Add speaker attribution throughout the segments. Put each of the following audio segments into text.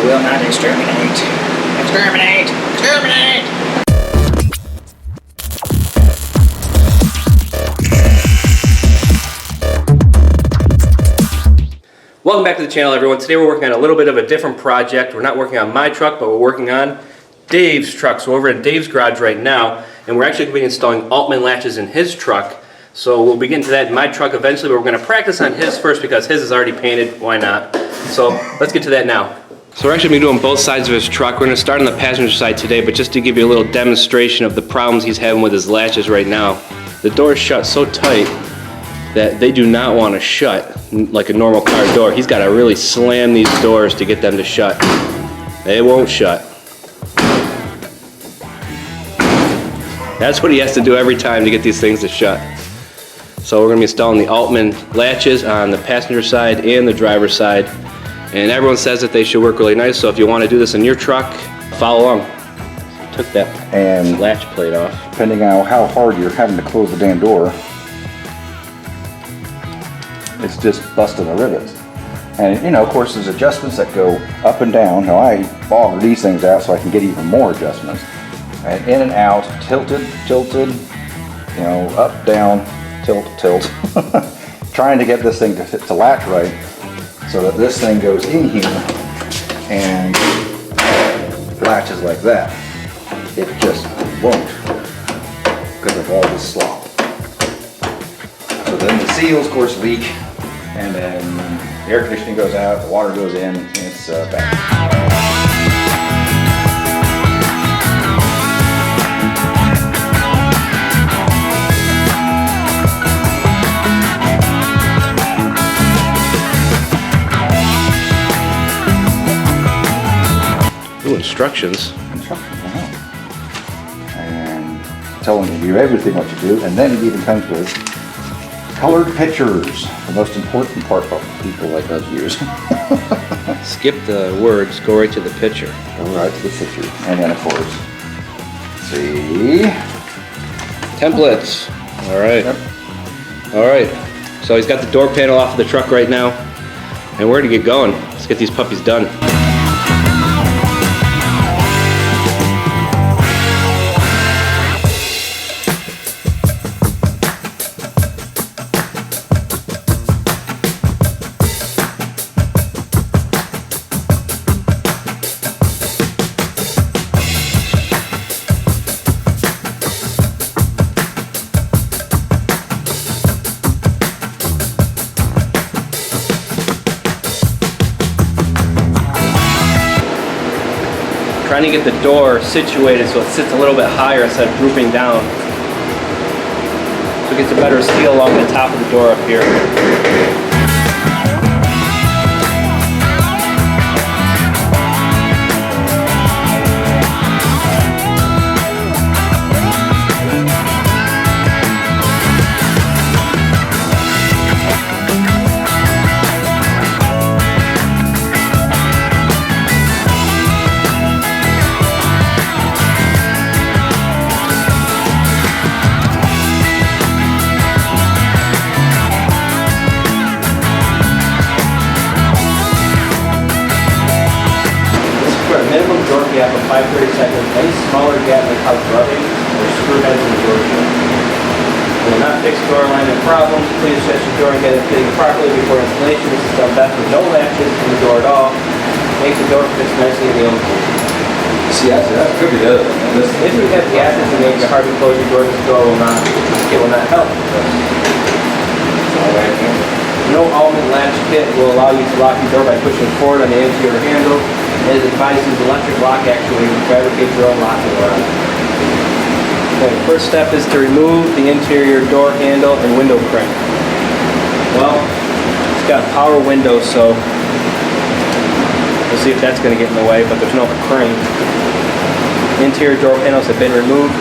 Speaker 1: will not exterminate. Exterminate! Exterminate!
Speaker 2: Welcome back to the channel, everyone. Today we're working on a little bit of a different project. We're not working on my truck, but we're working on Dave's truck. So we're over at Dave's garage right now, and we're actually going to be installing Altman latches in his truck. So we'll be getting to that in my truck eventually, but we're going to practice on his first because his is already painted. Why not? So let's get to that now. So we're actually going to be doing both sides of his truck. We're going to start on the passenger side today, but just to give you a little demonstration of the problems he's having with his latches right now. The door is shut so tight that they do not want to shut like a normal car door. He's got to really slam these doors to get them to shut. They won't shut. That's what he has to do every time to get these things to shut. So we're going to be installing the Altman latches on the passenger side and the driver's side. And everyone says that they should work really nice, so if you want to do this in your truck, follow along. Took that latch plate off.
Speaker 3: Depending on how hard you're having to close the damn door, it's just busting the rivets. And you know, of course, there's adjustments that go up and down. Now I bogger these things out so I can get even more adjustments. And in and out, tilted, you know, up, down, tilt. Trying to get this thing to latch right so that this thing goes in here and latches like that. It just won't because of all this slop. So then the seals, of course, leak, and then the air conditioning goes out, the water goes in, and it's bad.
Speaker 2: Ooh, instructions.
Speaker 3: And telling you everything what to do, and then it even comes with colored pictures, the most important part for people like us use.
Speaker 2: Skip the words, go right to the picture.
Speaker 3: Go right to the picture. And then of course, see?
Speaker 2: Templates. All right.
Speaker 3: Yep.
Speaker 2: All right. So he's got the door panel off of the truck right now, and we're gonna get going. Let's get these puppies done. Trying to get the door situated so it sits a little bit higher instead of drooping down. So it gets a better seal along the top of the door up here. Minimum door gap of 5/32, any smaller gap may cause rubbing or screw heads in the door jam. Will not fix door alignment problems. Please adjust your door and get it fitting properly before installation. This is done best with no latches in the door at all. Make the door fit nicely in the opening.
Speaker 3: See, that could be the other thing.
Speaker 2: If you have gases and make it hard to close your door, this door will not help. No Altman latch kit will allow you to lock your door by pushing forward on the interior handle. It is advised to use electric lock actuator to fabricate your own locking rod. Okay, first step is to remove the interior door handle and window crank. Well, it's got power windows, so we'll see if that's going to get in the way, but there's no crank. Interior door panels have been removed.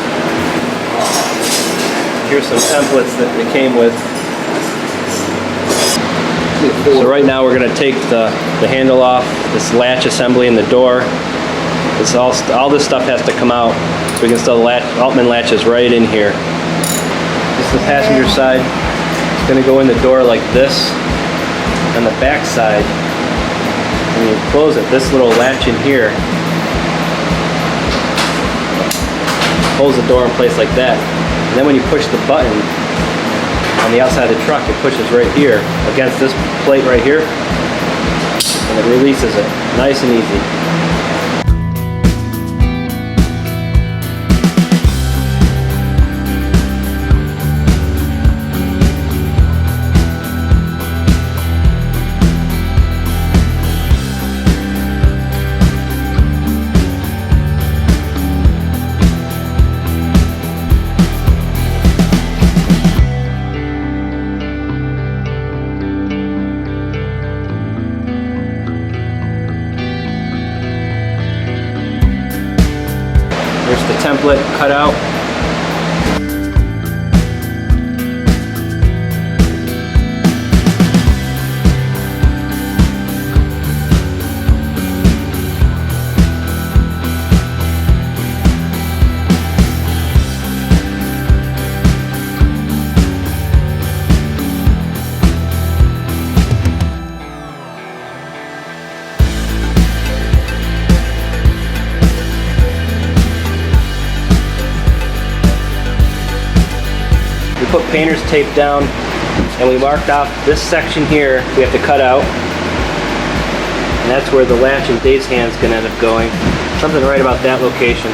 Speaker 2: Here's some templates that they came with. So right now we're going to take the handle off, this latch assembly in the door. It's all this stuff has to come out so we can install the Altman latches right in here. This is the passenger side. It's going to go in the door like this. On the back side, when you close it, this little latch in here holds the door in place like that. And then when you push the button on the outside of the truck, it pushes right here against this plate right here, and it releases it. Nice and easy. Here's the template cut out. We put painter's tape down and we marked off this section here we have to cut out, and that's where the latch in Dave's hand's gonna end up going. Something right about that location.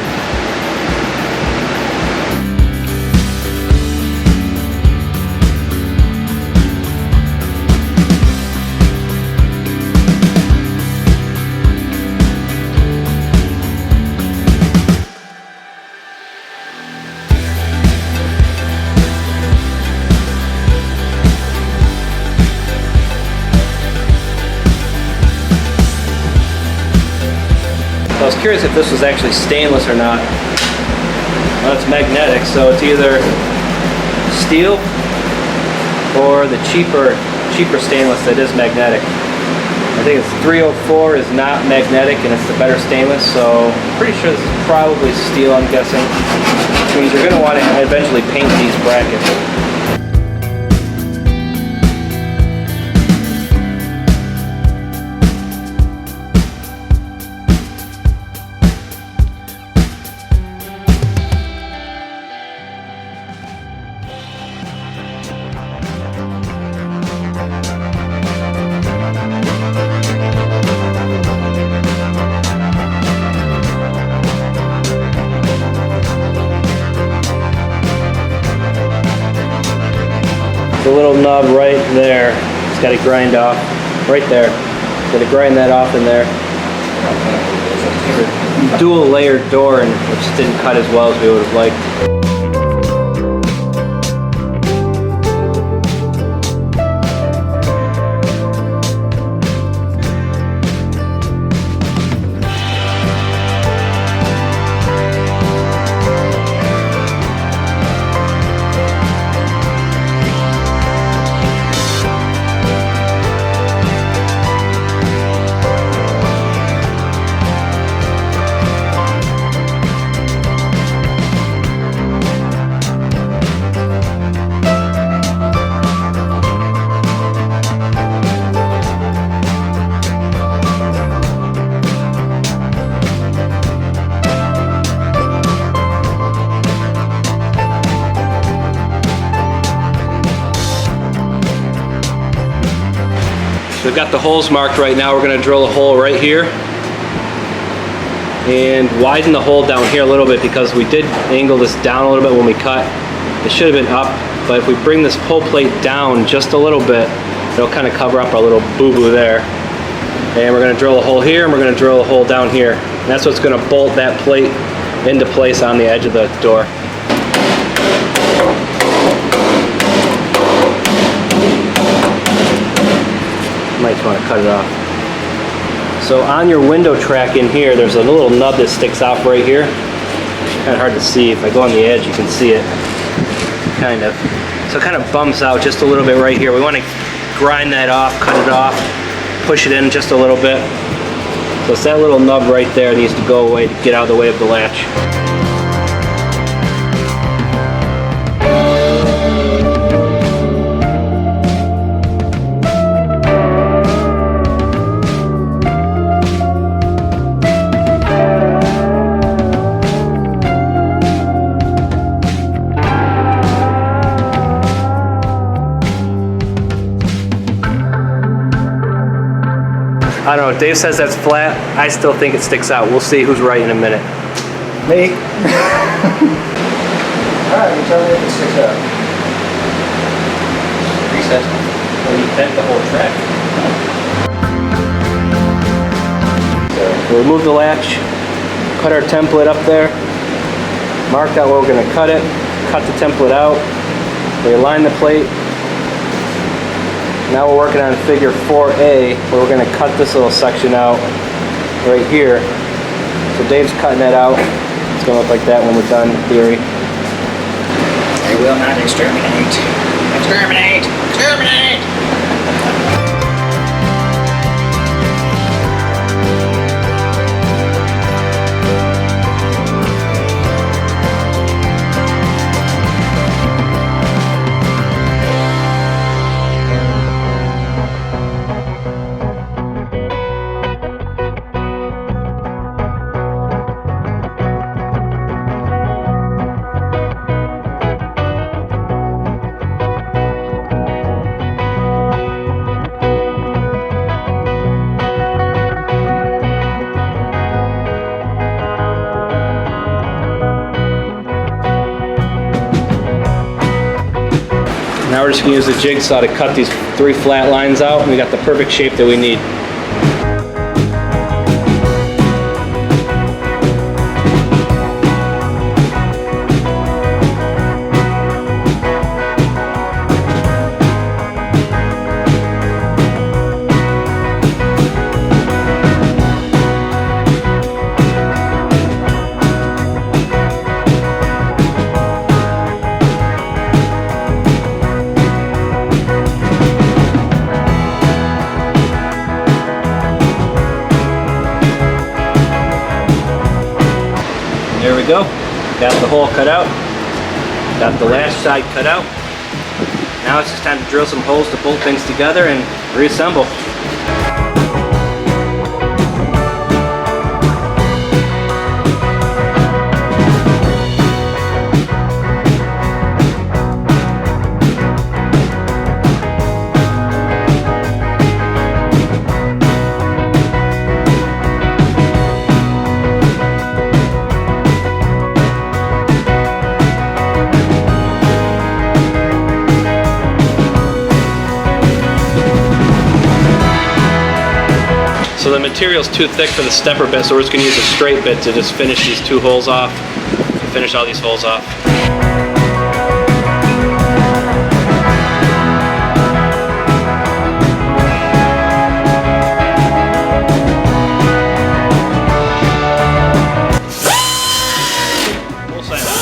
Speaker 2: I was curious if this was actually stainless or not. Well, it's magnetic, so it's either steel or the cheaper stainless that is magnetic. I think it's 304 is not magnetic and it's the better stainless, so I'm pretty sure this is probably steel, I'm guessing. Which means you're going to want to eventually paint these brackets. The little nub right there, it's got to grind off right there. Got to grind that off in there. Dual layered door, and it just didn't cut as well as we would have liked. We've got the holes marked right now. We're going to drill a hole right here and widen the hole down here a little bit because we did angle this down a little bit when we cut. It should have been up, but if we bring this pull plate down just a little bit, it'll kind of cover up our little boo-boo there. And we're going to drill a hole here and we're going to drill a hole down here. And that's what's going to bolt that plate into place on the edge of the door. Might want to cut it off. So on your window track in here, there's a little nub that sticks out right here. Kind of hard to see. If I go on the edge, you can see it. Kind of. So it kind of bumps out just a little bit right here. We want to grind that off, cut it off, push it in just a little bit. So it's that little nub right there needs to go away to get out of the way of the latch. I don't know, Dave says that's flat. I still think it sticks out. We'll see who's right in a minute.
Speaker 3: Me? Alright, you tell me if it sticks out.
Speaker 2: Recess. Well, you bent the whole track. So we'll remove the latch, cut our template up there, mark out where we're going to cut it, cut the template out, we align the plate. Now we're working on figure 4A, where we're going to cut this little section out right here. So Dave's cutting that out. It's going to look like that when we're done, in theory.
Speaker 1: They will not exterminate. Exterminate! Exterminate!
Speaker 2: Now we're just going to use the jigsaw to cut these 3 flat lines out, and we got the perfect shape that we need. There we go. Got the hole cut out. Got the latch side cut out. Now it's just time to drill some holes to bolt things together and reassemble. So the material's too thick for the stepper bit, so we're just going to use a straight bit to just finish these 2 holes off, and finish all these holes off. Full side out.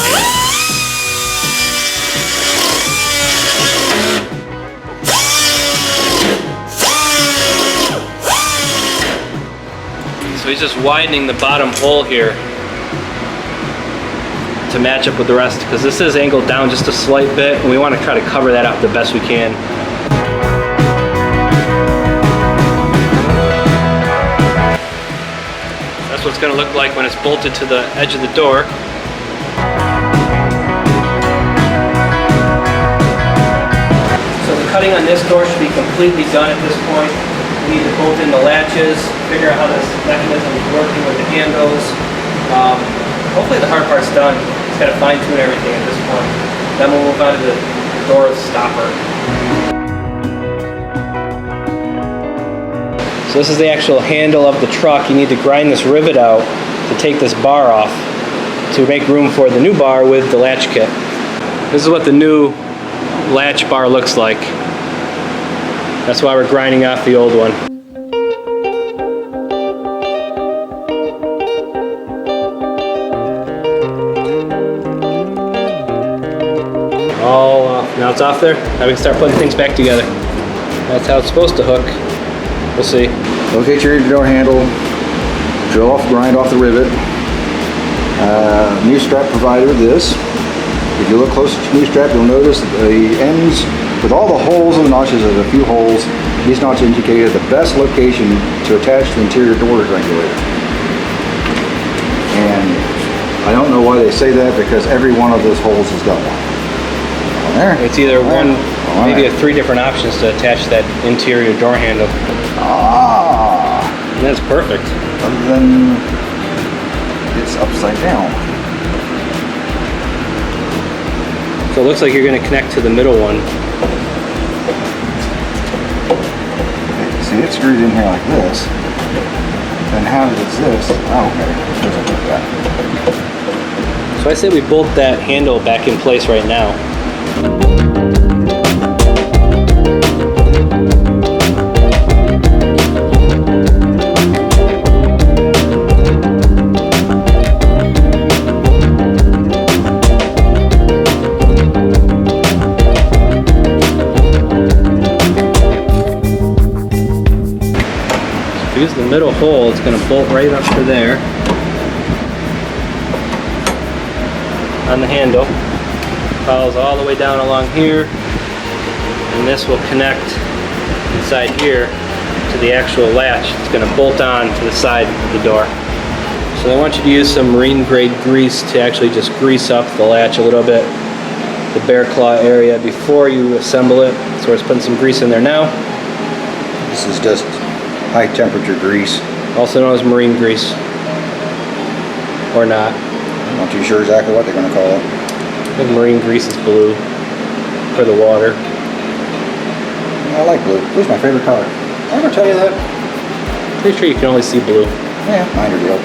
Speaker 2: So he's just widening the bottom hole here to match up with the rest, because this is angled down just a slight bit, and we want to try to cover that up the best we can. That's what it's going to look like when it's bolted to the edge of the door. So the cutting on this door should be completely done at this point. We need to bolt in the latches, figure out how this mechanism is working with the handles. Hopefully the hard part's done. Just got to fine tune everything at this point. Then we'll move on to the door stopper. So this is the actual handle of the truck. You need to grind this rivet out to take this bar off to make room for the new bar with the latch kit. This is what the new latch bar looks like. That's why we're grinding off the old one. All off. Now it's off there. Now we can start putting things back together. That's how it's supposed to hook. We'll see.
Speaker 3: Locate your door handle, drill off, grind off the rivet. New strap provided with this. If you look close at your new strap, you'll notice that the ends, with all the holes and notches, there's a few holes. These notches indicated the best location to attach the interior door regulator. And I don't know why they say that, because every one of those holes has got one. On there.
Speaker 2: It's either one, maybe 3 different options to attach that interior door handle.
Speaker 3: Ah!
Speaker 2: That's perfect.
Speaker 3: Other than it's upside down.
Speaker 2: So it looks like you're going to connect to the middle one.
Speaker 3: See, it's screwed in here like this. Then how does this? Oh, okay. It doesn't look that.
Speaker 2: So I say we bolt that handle back in place right now. Use the middle hole, it's going to bolt right up to there on the handle. Follows all the way down along here, and this will connect inside here to the actual latch. It's going to bolt on to the side of the door. So I want you to use some marine grade grease to actually just grease up the latch a little bit, the bear claw area, before you assemble it. So we're just putting some grease in there now.
Speaker 3: This is just high temperature grease.
Speaker 2: Also known as marine grease. Or not.
Speaker 3: I'm not too sure exactly what they're going to call it.
Speaker 2: I think marine grease is blue for the water.
Speaker 3: I like blue. Blue's my favorite color. I'm going to tell you that.
Speaker 2: Pretty sure you can only see blue.
Speaker 3: Yeah, minor deal.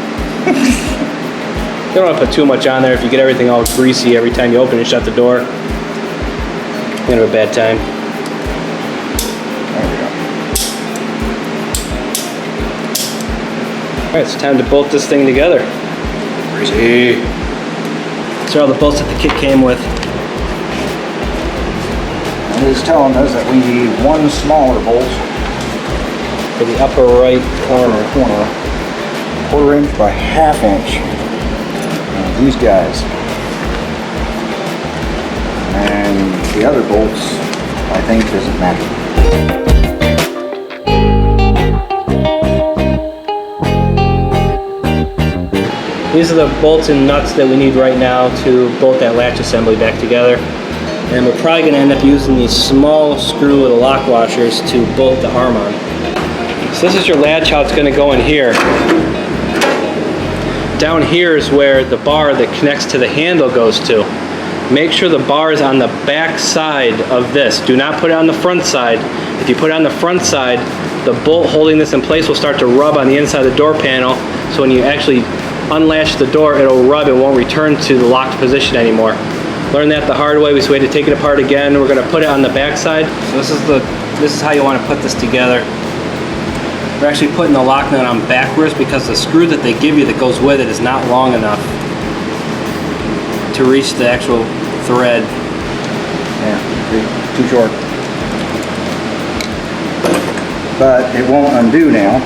Speaker 2: You don't want to put too much on there. If you get everything all greasy every time you open and shut the door, you're going to have a bad time.
Speaker 3: There we go.
Speaker 2: Alright, it's time to bolt this thing together.
Speaker 3: Greasy.
Speaker 2: These are all the bolts that the kit came with.
Speaker 3: And it's telling us that we need one smaller bolt
Speaker 2: For the upper right corner.
Speaker 3: Quarter inch by half inch. And these guys. And the other bolts, I think, doesn't matter.
Speaker 2: These are the bolts and nuts that we need right now to bolt that latch assembly back together. And we're probably going to end up using these small screw with the lock washers to bolt the arm on. So this is your latch, how it's going to go in here. Down here is where the bar that connects to the handle goes to. Make sure the bar is on the back side of this. Do not put it on the front side. If you put it on the front side, the bolt holding this in place will start to rub on the inside of the door panel. So when you actually unlatch the door, it'll rub, it won't return to the locked position anymore. Learned that the hard way, so we had to take it apart again. We're going to put it on the back side. So this is how you want to put this together. We're actually putting the lock nut on backwards because the screw that they give you that goes with it is not long enough to reach the actual thread.
Speaker 3: Yeah, too short. But it won't undo now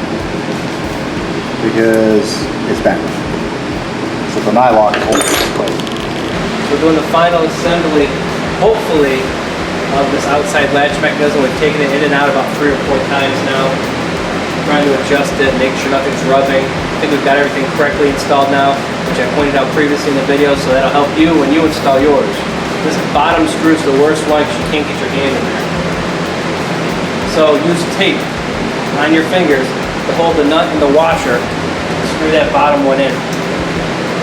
Speaker 3: because it's backwards. So the nylock holds it in place.
Speaker 2: We're doing the final assembly, hopefully, of this outside latch mechanism. We've taken it in and out about 3 or 4 times now. Trying to adjust it, make sure nothing's rubbing. I think we've got everything correctly installed now, which I pointed out previously in the video, so that'll help you when you install yours. This bottom screw is the worst one because you can't get your hand in there. So use tape on your fingers to hold the nut and the washer and screw that bottom one in.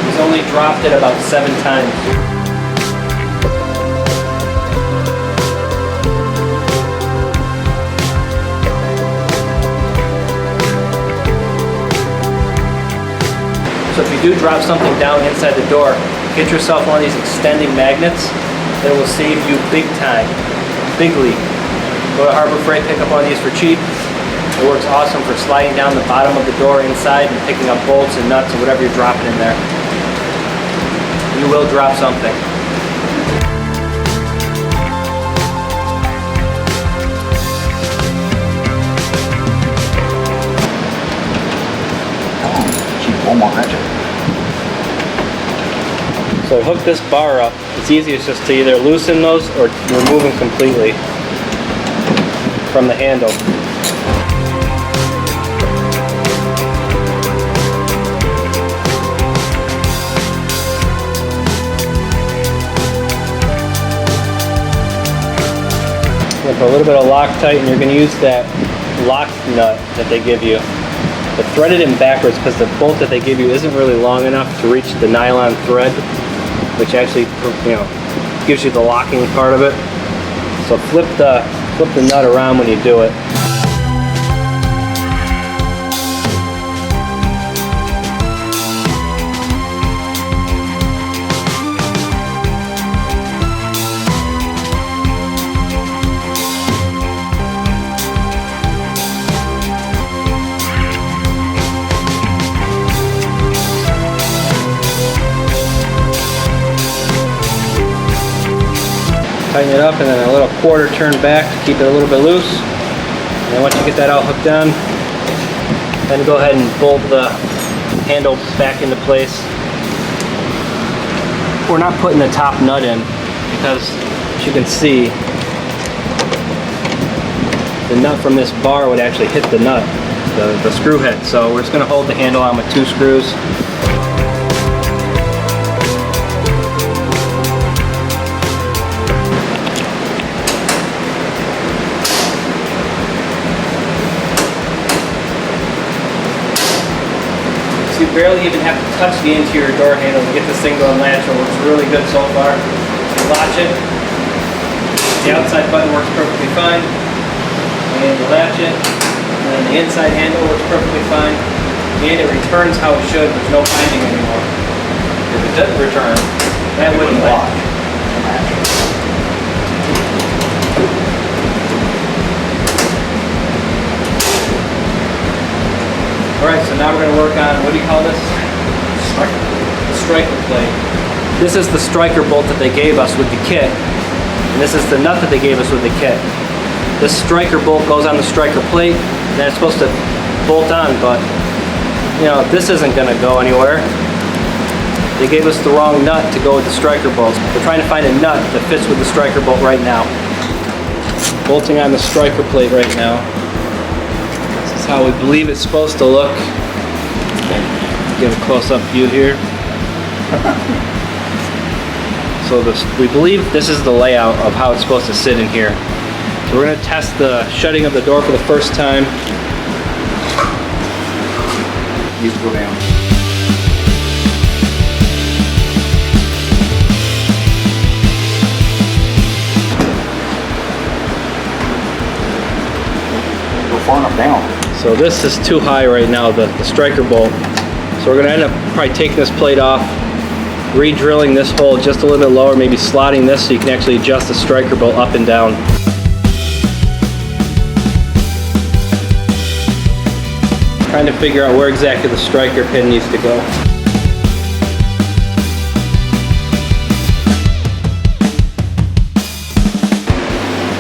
Speaker 2: He's only dropped it about 7 times. So if you do drop something down inside the door, get yourself one of these extending magnets that will save you big time, bigly. Go to Harbor Freight, pick up one of these for cheap. It works awesome for sliding down the bottom of the door inside and picking up bolts and nuts and whatever you're dropping in there. You will drop something.
Speaker 3: One more ratchet.
Speaker 2: So hook this bar up. It's easiest just to either loosen those or remove them completely from the handle. Put a little bit of Loctite, and you're going to use that lock nut that they give you. but threaded it backwards because the bolt that they give you isn't really long enough to reach the nylon thread, which actually, you know, gives you the locking part of it. So flip the nut around when you do it. Tighten it up, and then a little quarter turn back to keep it a little bit loose. And then once you get that all hooked on, then go ahead and bolt the handle back into place. We're not putting the top nut in because, as you can see, the nut from this bar would actually hit the nut, the screw head. So we're just going to hold the handle on with 2 screws. You barely even have to touch the interior door handle to get this thing going latch. It works really good so far. You latch it. The outside button works perfectly fine. And you latch it. And then the inside handle works perfectly fine. And it returns how it should. There's no binding anymore. If it doesn't return, that wouldn't latch. Alright, so now we're going to work on, what do you call this? The striker plate. This is the striker bolt that they gave us with the kit. And this is the nut that they gave us with the kit. This striker bolt goes on the striker plate, and it's supposed to bolt on, but, you know, this isn't going to go anywhere. They gave us the wrong nut to go with the striker bolts. We're trying to find a nut that fits with the striker bolt right now. Bolting on the striker plate right now. How we believe it's supposed to look. Give a close-up view here. So we believe this is the layout of how it's supposed to sit in here. So we're going to test the shutting of the door for the first time.
Speaker 3: Needs to go down. Go far enough down.
Speaker 2: So this is too high right now, the striker bolt. So we're going to end up probably taking this plate off, re-drilling this hole just a little bit lower, maybe slotting this so you can actually adjust the striker bolt up and down. Trying to figure out where exactly the striker pin needs to go.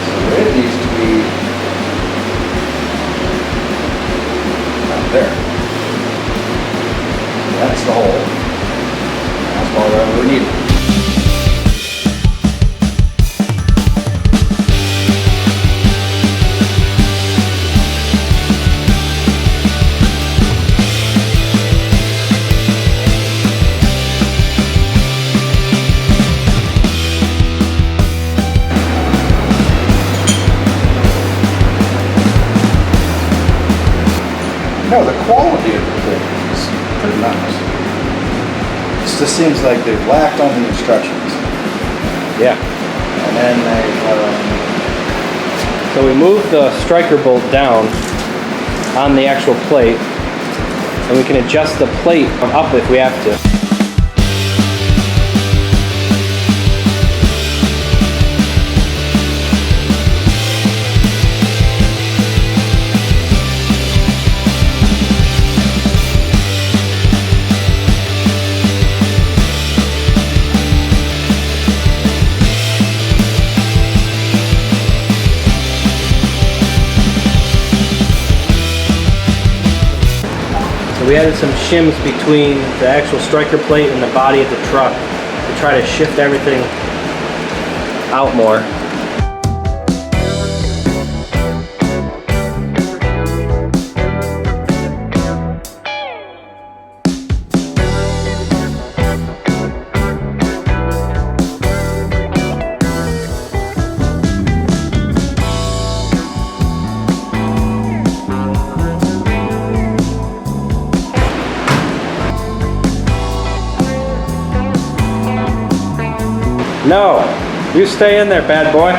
Speaker 3: So it needs to be there. That's the hole. That's all right where we need it. No, the quality of the thing is pretty nice. It just seems like they've lacked on the instructions.
Speaker 2: Yeah.
Speaker 3: And then they,
Speaker 2: So we move the striker bolt down on the actual plate, and we can adjust the plate up if we have to. So we added some shims between the actual striker plate and the body of the truck to try to shift everything out more. No, you stay in there, bad boy.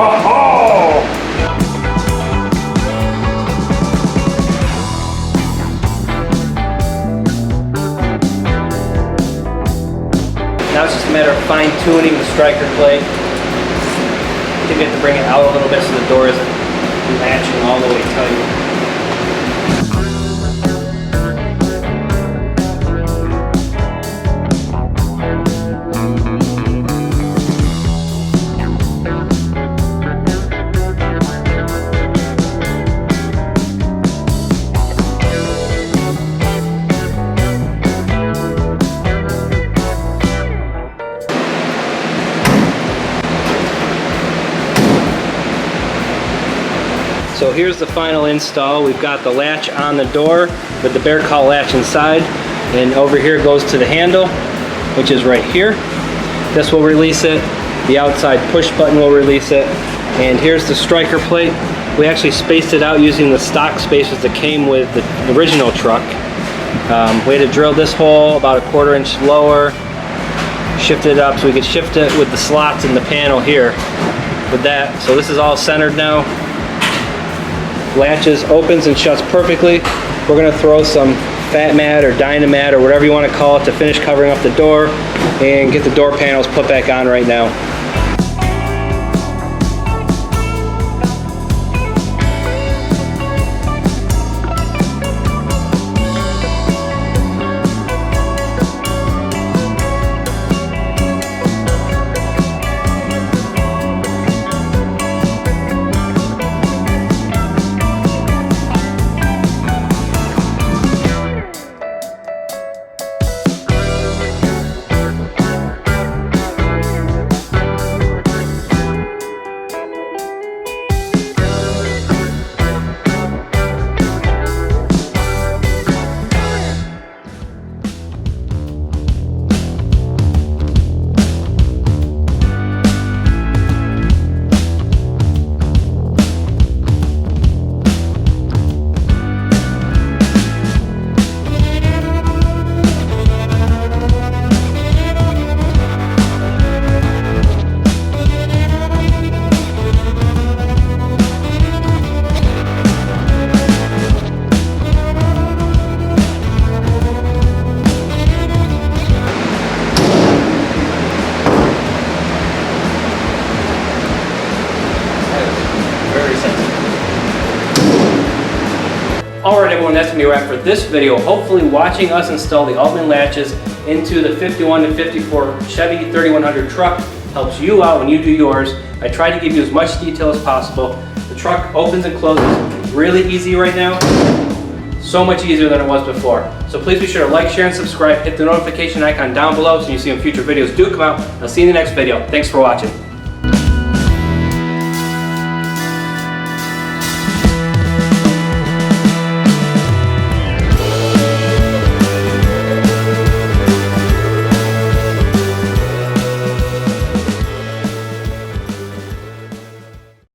Speaker 2: Oh! Now it's just a matter of fine-tuning the striker plate. I think we have to bring it out a little bit so the door isn't latching all the way tight. So here's the final install. We've got the latch on the door with the bear call latch inside, and over here goes to the handle, which is right here. This will release it. The outside push button will release it. And here's the striker plate. We actually spaced it out using the stock spacers that came with the original truck. We had to drill this hole about a 1/4 inch lower, shift it up so we could shift it with the slots in the panel here with that. So this is all centered now. Latches opens and shuts perfectly. We're going to throw some fat mat or dynamat or whatever you want to call it to finish covering up the door and get the door panels put back on right now. Alright everyone, that's going to be a wrap for this video. Hopefully watching us install the Altman latches into the 51 to 54 Chevy 3100 truck helps you out when you do yours. I try to give you as much detail as possible. The truck opens and closes really easy right now. So much easier than it was before. So please be sure to like, share, and subscribe. Hit the notification icon down below so you see when future videos do come out. I'll see you in the next video. Thanks for watching.